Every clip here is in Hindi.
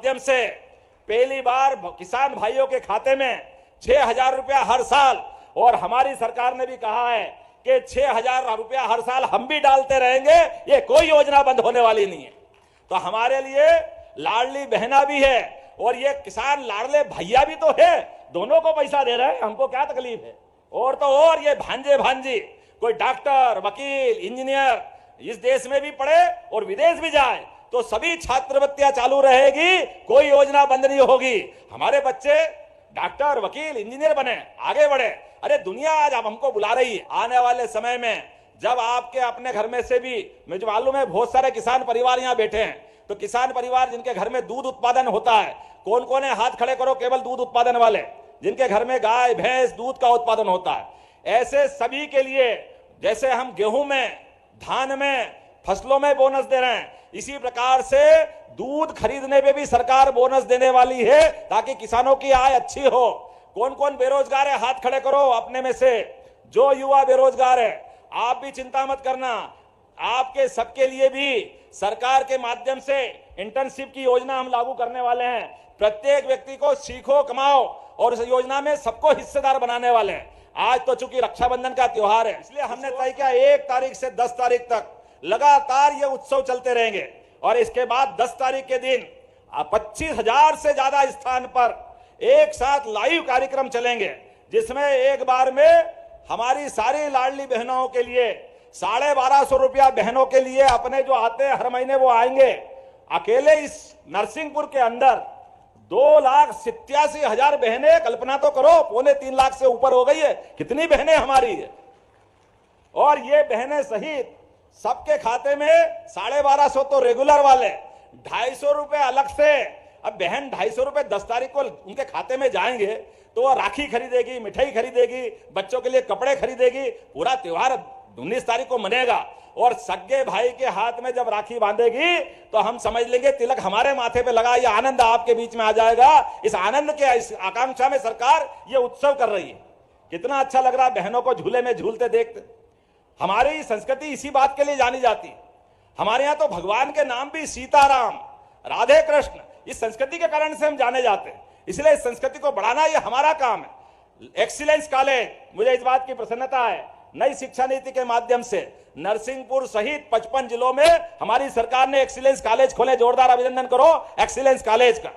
माध्यम से पहली बार किसान भाइयों के खाते में 6,000 रुपया हर साल, और हमारी सरकार ने भी कहा है कि 6,000 रुपया हर साल हम भी डालते रहेंगे, ये कोई योजना बंद होने वाली नहीं है। तो हमारे लिए लाडली बहना भी है और ये किसान लाडले भैया भी तो है, दोनों को पैसा दे रहे हैं, हमको क्या तकलीफ है। और तो और ये भांजे भांजी कोई डॉक्टर, वकील, इंजीनियर इस देश में भी पढ़े और विदेश भी जाए तो सभी छात्रवृत्तियां चालू रहेगी, कोई योजना बंद नहीं होगी। हमारे बच्चे डॉक्टर, वकील, इंजीनियर बने, आगे बढ़े। अरे दुनिया आज अब हमको बुला रही है। आने वाले समय में जब आपके अपने घर में से भी, मुझे मालूम है बहुत सारे किसान परिवार यहाँ बैठे हैं, तो किसान परिवार जिनके घर में दूध उत्पादन होता है, कौन कौन है हाथ खड़े करो, केवल दूध उत्पादन वाले जिनके घर में गाय भैंस दूध का उत्पादन होता है। ऐसे सभी के लिए जैसे हम गेहूं में, धान में, फसलों में बोनस दे रहे हैं, इसी प्रकार से दूध खरीदने पे भी सरकार बोनस देने वाली है ताकि किसानों की आय अच्छी हो। कौन कौन बेरोजगार है हाथ खड़े करो अपने में से। जो युवा बेरोजगार है आप भी चिंता मत करना, आपके सबके लिए भी सरकार के माध्यम से इंटर्नशिप की योजना हम लागू करने वाले हैं। प्रत्येक व्यक्ति को सीखो, कमाओ, और इस योजना में सबको हिस्सेदार बनाने वाले हैं। आज तो चूंकि रक्षाबंधन का त्योहार है, इसलिए हमने तय किया 1 तारीख से 10 तारीख तक लगातार ये उत्सव चलते रहेंगे, और इसके बाद 10 तारीख के दिन 25,000 से ज्यादा स्थान पर एक साथ लाइव कार्यक्रम चलेंगे, जिसमें एक बार में हमारी सारी लाडली बहनों के लिए 1250 रुपया, बहनों के लिए अपने जो आते हैं हर महीने वो आएंगे। अकेले इस नरसिंहपुर के अंदर 2,87,000 बहनें, कल्पना तो करो, 2.25 लाख से ऊपर हो गई है, कितनी बहनें हमारी है। और ये बहनें सहित सबके खाते में 1250 तो रेगुलर वाले, 250 रुपए अलग से। अब बहन 250 रुपए 10 तारीख को उनके खाते में जाएंगे तो वो राखी खरीदेगी, मिठाई खरीदेगी, बच्चों के लिए कपड़े खरीदेगी, पूरा त्योहार 19 तारीख को मनेगा। और सगे भाई के हाथ में जब राखी बांधेगी तो हम समझ लेंगे तिलक हमारे माथे पे लगा, ये आनंद आपके बीच में आ जाएगा। इस आनंद के, इस आकांक्षा में सरकार ये उत्सव कर रही है। कितना अच्छा लग रहा है बहनों को झूले में झूलते देखते। हमारी संस्कृति इसी बात के लिए जानी जाती है। हमारे यहाँ तो भगवान के नाम भी सीताराम, राधे कृष्ण, इस संस्कृति के कारण से हम जाने जाते हैं। इसलिए इस संस्कृति को बढ़ाना ये हमारा काम है। एक्सीलेंस कॉलेज, मुझे इस बात की प्रसन्नता है, नई शिक्षा नीति के माध्यम से नरसिंहपुर सहित 55 जिलों में हमारी सरकार ने एक्सीलेंस कॉलेज खोले। जोरदार अभिनंदन करो एक्सीलेंस कॉलेज का।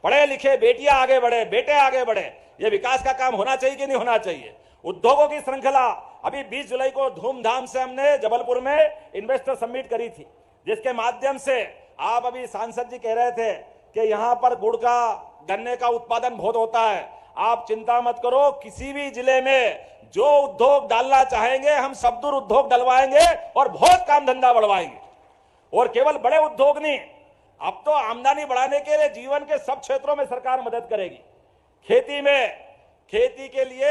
पढ़े लिखे बेटियां आगे बढ़े, बेटे आगे बढ़े, ये विकास का काम होना चाहिए कि नहीं होना चाहिए। उद्योगों की श्रृंखला, अभी 20 जुलाई को धूमधाम से हमने जबलपुर में इन्वेस्टर समिट करी थी, जिसके माध्यम से आप अभी सांसद जी कह रहे थे कि यहां पर गुड़ का, गन्ने का उत्पादन बहुत होता है। आप चिंता मत करो, किसी भी जिले में जो उद्योग डालना चाहेंगे हम सब दूर उद्योग डलवाएंगे और बहुत काम धंधा बढ़वाएंगे। और केवल बड़े उद्योग नहीं, अब तो आमदनी बढ़ाने के लिए जीवन के सब क्षेत्रों में सरकार मदद करेगी। खेती में, खेती के लिए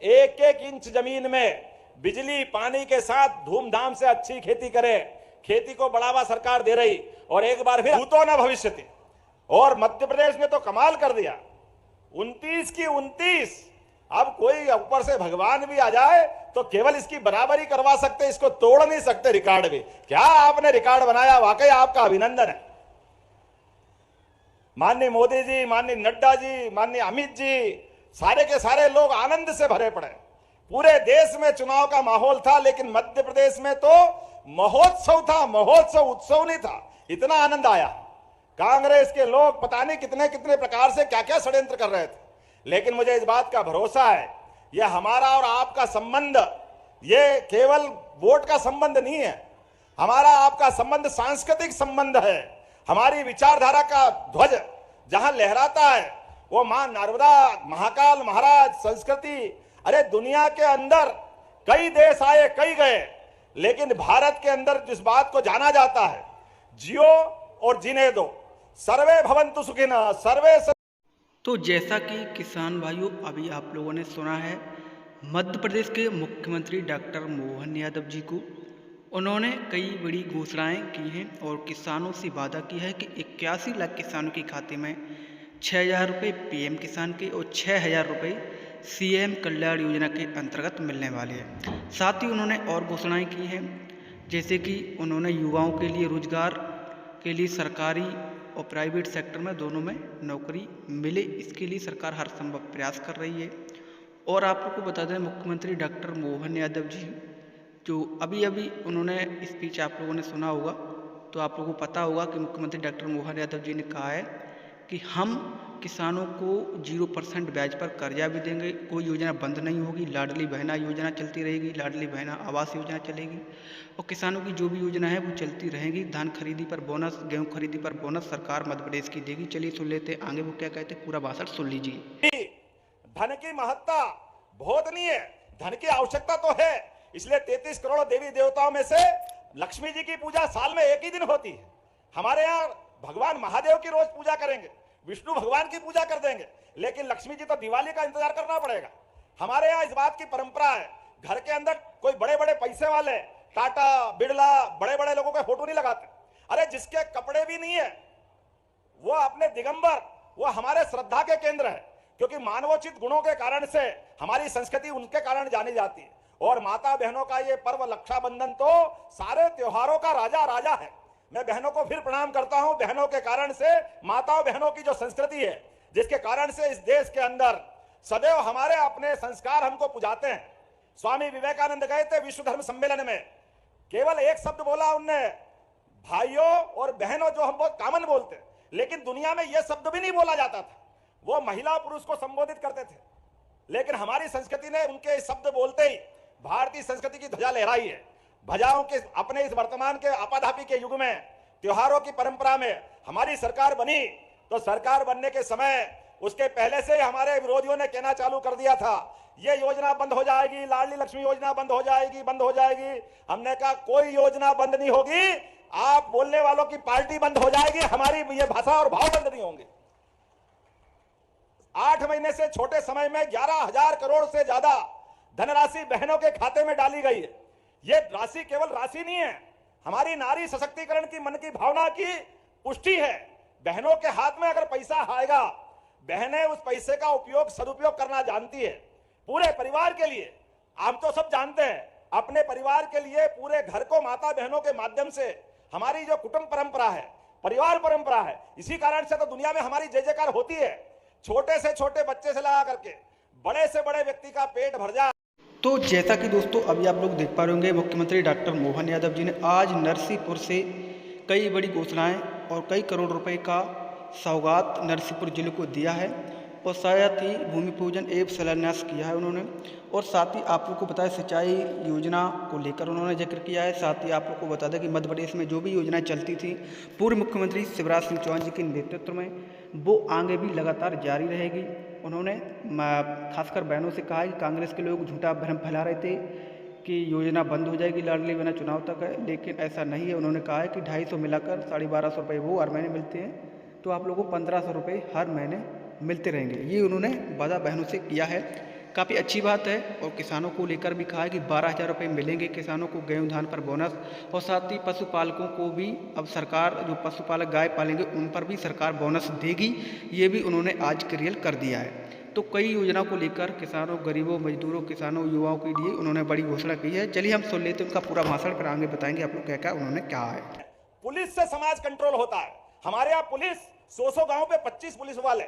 1-1 इंच जमीन में बिजली पानी के साथ धूमधाम से अच्छी खेती करे, खेती को बढ़ावा सरकार दे रही। और एक बार फिर भूतो न भविष्यति, और मध्य प्रदेश ने तो कमाल कर दिया, 29 की 29। अब कोई ऊपर से भगवान भी आ जाए तो केवल इसकी बराबरी करवा सकते, इसको तोड़ नहीं सकते रिकॉर्ड भी। क्या आपने रिकॉर्ड बनाया, वाकई आपका अभिनंदन है। माननीय मोदी जी, माननीय नड्डा जी, माननीय अमित जी, सारे के सारे लोग आनंद से भरे पड़े। पूरे देश में चुनाव का माहौल था, लेकिन मध्य प्रदेश में तो महोत्सव था, महोत्सव, उत्सव नहीं था। इतना आनंद आया। कांग्रेस के लोग पता नहीं कितने कितने प्रकार से क्या क्या षड्यंत्र कर रहे थे, लेकिन मुझे इस बात का भरोसा है, यह हमारा और आपका संबंध ये केवल वोट का संबंध नहीं है। हमारा आपका संबंध सांस्कृतिक संबंध है। हमारी विचारधारा का ध्वज जहां लहराता है वो मां नर्मदा, महाकाल, महाराज, संस्कृति। अरे दुनिया के अंदर कई देश आए, कई गए, लेकिन भारत के अंदर जिस बात को जाना जाता है, जियो और जीने दो, सर्वे भवन्तु सुखिनः, सर्वे। तो जैसा कि किसान भाइयों अभी आप लोगों ने सुना है, मध्य प्रदेश के मुख्यमंत्री डॉक्टर मोहन यादव जी को, उन्होंने कई बड़ी घोषणाएं की हैं और किसानों से वादा किया है कि 81 लाख किसानों के खाते में 6,000 रुपये पीएम किसान के और 6,000 रुपये सीएम कल्याण योजना के अंतर्गत मिलने वाले हैं। साथ ही उन्होंने और घोषणाएं की हैं, जैसे कि उन्होंने युवाओं के लिए रोजगार के लिए सरकारी और प्राइवेट सेक्टर में दोनों में नौकरी मिले, इसके लिए सरकार हर संभव प्रयास कर रही है। और आप लोग को बता दें, मुख्यमंत्री डॉक्टर मोहन यादव जी जो अभी उन्होंने स्पीच आप लोगों ने सुना होगा, तो आप लोगों को पता होगा कि मुख्यमंत्री डॉक्टर मोहन यादव जी ने कहा है कि हम किसानों को 0% ब्याज पर कर्जा भी देंगे, कोई योजना बंद नहीं होगी, लाडली बहना योजना चलती रहेगी, लाडली बहना आवास योजना चलेगी और किसानों की जो भी योजना है वो चलती रहेगी। धान खरीदी पर बोनस, गेहूं खरीदी पर बोनस सरकार मध्य प्रदेश की देगी। चलिए सुन लेते हैं आगे वो क्या कहते हैं, पूरा भाषण सुन लीजिए। धन की महत्ता बहुत नहीं है, धन की आवश्यकता तो है, इसलिए 33 करोड़ देवी देवताओं में से लक्ष्मी जी की पूजा साल में एक ही दिन होती है। हमारे यहाँ भगवान महादेव की रोज पूजा करेंगे, विष्णु भगवान की पूजा कर देंगे, लेकिन लक्ष्मी जी तो दिवाली का इंतजार करना पड़ेगा। हमारे यहाँ इस बात की परंपरा है, घर के अंदर कोई बड़े बड़े पैसे वाले टाटा बिरला बड़े बड़े लोगों के फोटो नहीं लगाते। अरे जिसके कपड़े भी नहीं है वो अपने दिगंबर, वो हमारे श्रद्धा के केंद्र है, क्योंकि मानवोचित गुणों के कारण से हमारी संस्कृति उनके कारण जानी जाती है। और माता बहनों का ये पर्व रक्षाबंधन तो सारे त्योहारों का राजा राजा है। मैं बहनों को फिर प्रणाम करता हूं, बहनों के कारण से माताओं बहनों की जो संस्कृति है, जिसके कारण से इस देश के अंदर सदैव हमारे अपने संस्कार हमको पुजाते हैं। स्वामी विवेकानंद गए थे विश्व धर्म सम्मेलन में, केवल एक शब्द बोला उनने, भाइयों और बहनों, जो हम बहुत कॉमन बोलते, लेकिन दुनिया में यह शब्द भी नहीं बोला जाता था। वो महिला पुरुष को संबोधित करते थे, लेकिन हमारी संस्कृति ने उनके शब्द बोलते ही भारतीय संस्कृति की ध्वजा लहराई है। भजाओं के अपने इस वर्तमान के आपाधापी के युग में त्योहारों की परंपरा में हमारी सरकार बनी, तो सरकार बनने के समय उसके पहले से हमारे विरोधियों ने कहना चालू कर दिया था, ये योजना बंद हो जाएगी, लाडली लक्ष्मी योजना बंद हो जाएगी, बंद हो जाएगी। हमने कहा कोई योजना बंद नहीं होगी, आप बोलने वालों की पार्टी बंद हो जाएगी, हमारी ये भाषा और भाव बंद नहीं होंगे। 8 महीने से छोटे समय में 11,000 करोड़ से ज्यादा धनराशि बहनों के खाते में डाली गई है। यह राशि केवल राशि नहीं है, हमारी नारी सशक्तिकरण की, मन की भावना की पुष्टि है। बहनों के हाथ में अगर पैसा आएगा, बहनें उस पैसे का उपयोग सदुपयोग करना जानती है, पूरे परिवार के लिए। हम तो सब जानते हैं, अपने परिवार के लिए पूरे घर को माता बहनों के माध्यम से हमारी जो कुटुंब परंपरा है, परिवार परंपरा है, इसी कारण से तो दुनिया में हमारी जय जयकार होती है। छोटे से छोटे बच्चे से लगा करके बड़े से बड़े व्यक्ति का पेट भर जाए। तो जैसा कि दोस्तों अभी आप लोग देख पा रहे होंगे, मुख्यमंत्री डॉक्टर मोहन यादव जी ने आज नरसिंहपुर से कई बड़ी घोषणाएं और कई करोड़ रुपए का सौगात नरसिंहपुर जिले को दिया है और साथ ही भूमि पूजन एवं शिलान्यास किया है उन्होंने। और साथ ही आप लोग को बताया सिंचाई योजना को लेकर उन्होंने जिक्र किया है। साथ ही आप लोग को बता दें कि मध्य प्रदेश में जो भी योजनाएं चलती थी पूर्व मुख्यमंत्री शिवराज सिंह चौहान जी के नेतृत्व में, वो आगे भी लगातार जारी रहेगी। उन्होंने खासकर बहनों से कहा है कि कांग्रेस के लोग झूठा भ्रम फैला रहे थे कि योजना बंद हो जाएगी, लाडली बहना चुनाव तक है, लेकिन ऐसा नहीं है। उन्होंने कहा है कि 250 मिलाकर 1250 रुपये वो हर महीने मिलते हैं, तो आप लोगों को 1500 रुपये हर महीने मिलते रहेंगे। ये उन्होंने वादा बहनों से किया है, काफ़ी अच्छी बात है। और किसानों को लेकर भी कहा है कि 12,000 रुपये मिलेंगे किसानों को गेहूं धान पर बोनस। और साथ ही पशुपालकों को भी अब सरकार, जो पशुपालक गाय पालेंगे उन पर भी सरकार बोनस देगी, ये भी उन्होंने आज क्लियर कर दिया है। तो कई योजनाओं को लेकर किसानों, गरीबों, मजदूरों, किसानों, युवाओं के लिए उन्होंने बड़ी घोषणा की है। चलिए हम सुन लेते हैं उनका पूरा भाषण, फिर आगे बताएंगे आप लोग क्या क्या उन्होंने कहा है। पुलिस से समाज कंट्रोल होता है। हमारे यहाँ पुलिस 100 गांव पे 25 पुलिस वाले,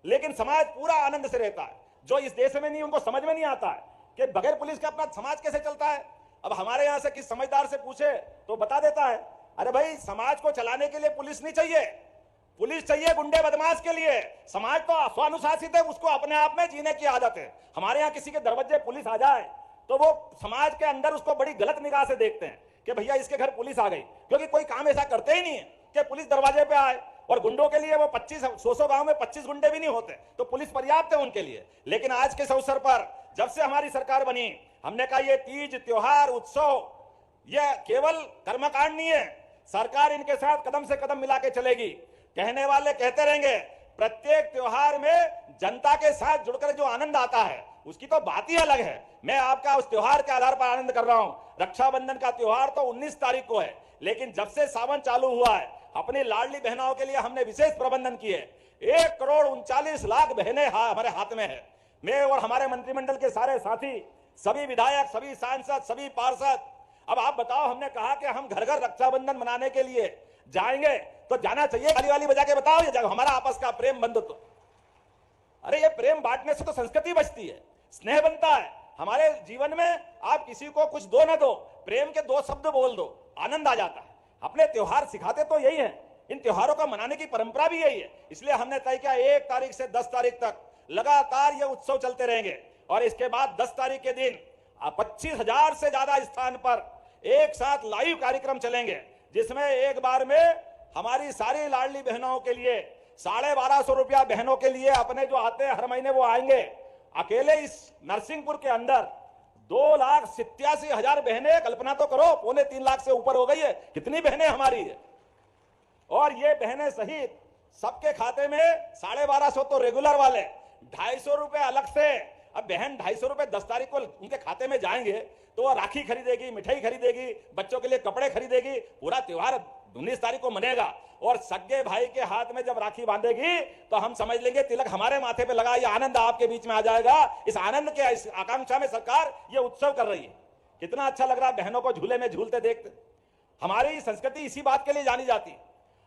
लेकिन समाज पूरा आनंद से रहता है। जो इस देश में नहीं, उनको समझ में नहीं आता है कि बगैर पुलिस के अपना समाज कैसे चलता है। अब हमारे यहाँ से किस समझदार से पूछे तो बता देता है, अरे भाई समाज को चलाने के लिए पुलिस नहीं चाहिए, पुलिस चाहिए गुंडे बदमाश के लिए। समाज तो स्वानुशासित है, उसको अपने आप में जीने की आदत है। हमारे यहाँ किसी के दरवाजे पुलिस आ जाए तो वो समाज के अंदर उसको बड़ी गलत निगाह से देखते हैं कि भैया इसके घर पुलिस आ गई, क्योंकि कोई काम ऐसा करते ही नहीं है कि पुलिस दरवाजे पे आए। और गुंडों के लिए वो 100 गांव में 25 गुंडे भी नहीं होते, तो पुलिस पर्याप्त है उनके लिए। लेकिन आज के इस अवसर पर जब से हमारी सरकार बनी, हमने कहा ये तीज, त्योहार, उत्सव, ये केवल कर्मकांड नहीं है, सरकार इनके साथ कदम से कदम मिला के चलेगी। कहने वाले कहते रहेंगे, प्रत्येक त्योहार में जनता के साथ जुड़कर जो आनंद आता है उसकी तो बात ही अलग है। मैं आपका उस त्योहार के आधार पर आनंद कर रहा हूं। रक्षाबंधन का त्योहार तो 19 तारीख को है, लेकिन जब से सावन चालू हुआ है, अपनी लाडली बहनों के लिए हमने विशेष प्रबंधन किए। 1,39,00,000 बहनें हमारे हाथ में है। मैं और हमारे मंत्रिमंडल के सारे साथी, सभी विधायक, सभी सांसद, सभी पार्षद। अब आप बताओ, हमने कहा कि हम घर घर रक्षाबंधन मनाने के लिए जाएंगे तो जाना चाहिए, गाली वाली बजा के बताओ ये हमारा आपस का प्रेम बंधुत्व। अरे ये प्रेम बांटने से तो संस्कृति बचती है, स्नेह बनता है हमारे जीवन में। आप किसी को कुछ दो ना दो, प्रेम के दो शब्द बोल दो, आनंद आ जाता है। अपने त्योहार सिखाते तो यही है, इन त्योहारों का मनाने की परंपरा भी यही है। इसलिए हमने तय किया 1 तारीख से 10 तारीख तक लगातार ये उत्सव चलते रहेंगे और इसके बाद 10 तारीख के दिन 25,000 से ज्यादा स्थान पर एक साथ लाइव कार्यक्रम चलेंगे, जिसमें एक बार में हमारी सारी लाडली बहनों के लिए 1250 रुपया, बहनों के लिए अपने जो आते हैं हर महीने वो आएंगे। अकेले इस नरसिंहपुर के अंदर 2,87,000 बहनें, कल्पना तो करो, 2.25 लाख से ऊपर हो गई है, कितनी बहनें हमारी है। और ये बहनें सहित सबके खाते में 1250 तो रेगुलर वाले, 250 रुपए अलग से। अब बहन 250 रुपए 10 तारीख को उनके खाते में जाएंगे तो वो राखी खरीदेगी, मिठाई खरीदेगी, बच्चों के लिए कपड़े खरीदेगी, पूरा त्योहार 19 तारीख को मनेगा। और सगे भाई के हाथ में जब राखी बांधेगी तो हम समझ लेंगे तिलक हमारे माथे पे लगा, ये आनंद आपके बीच में आ जाएगा। इस आनंद के इस आकांक्षा में सरकार ये उत्सव कर रही है। कितना अच्छा लग रहा है बहनों को झूले में झूलते देखते। हमारी संस्कृति इसी बात के लिए जानी जाती है।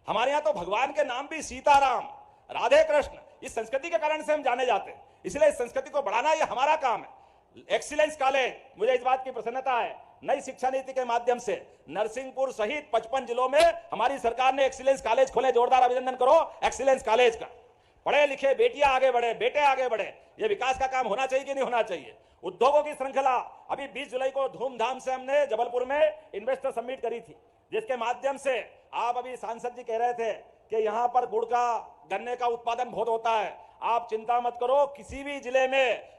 हमारे यहाँ तो भगवान के नाम भी सीताराम, राधे कृष्ण, इस संस्कृति के कारण से हम जाने जाते हैं। इसलिए इस संस्कृति को बढ़ाना ये हमारा काम है। एक्सीलेंस कॉलेज, मुझे इस बात की प्रसन्नता है, नई शिक्षा नीति के माध्यम से नरसिंहपुर सहित 55 जिलों में हमारी सरकार ने एक्सीलेंस कॉलेज खोले। जोरदार अभिनंदन करो एक्सीलेंस कॉलेज का। पढ़े लिखे बेटियां आगे बढ़े, बेटे आगे बढ़े, ये विकास का काम होना चाहिए कि नहीं होना चाहिए। उद्योगों की श्रृंखला अभी 20 जुलाई को धूमधाम से हमने जबलपुर में इन्वेस्टर समिट करी थी, जिसके माध्यम से आप अभी सांसद जी कह रहे थे कि यहां पर गुड़ का, गन्ने का उत्पादन बहुत होता है। आप चिंता मत करो, किसी भी जिले में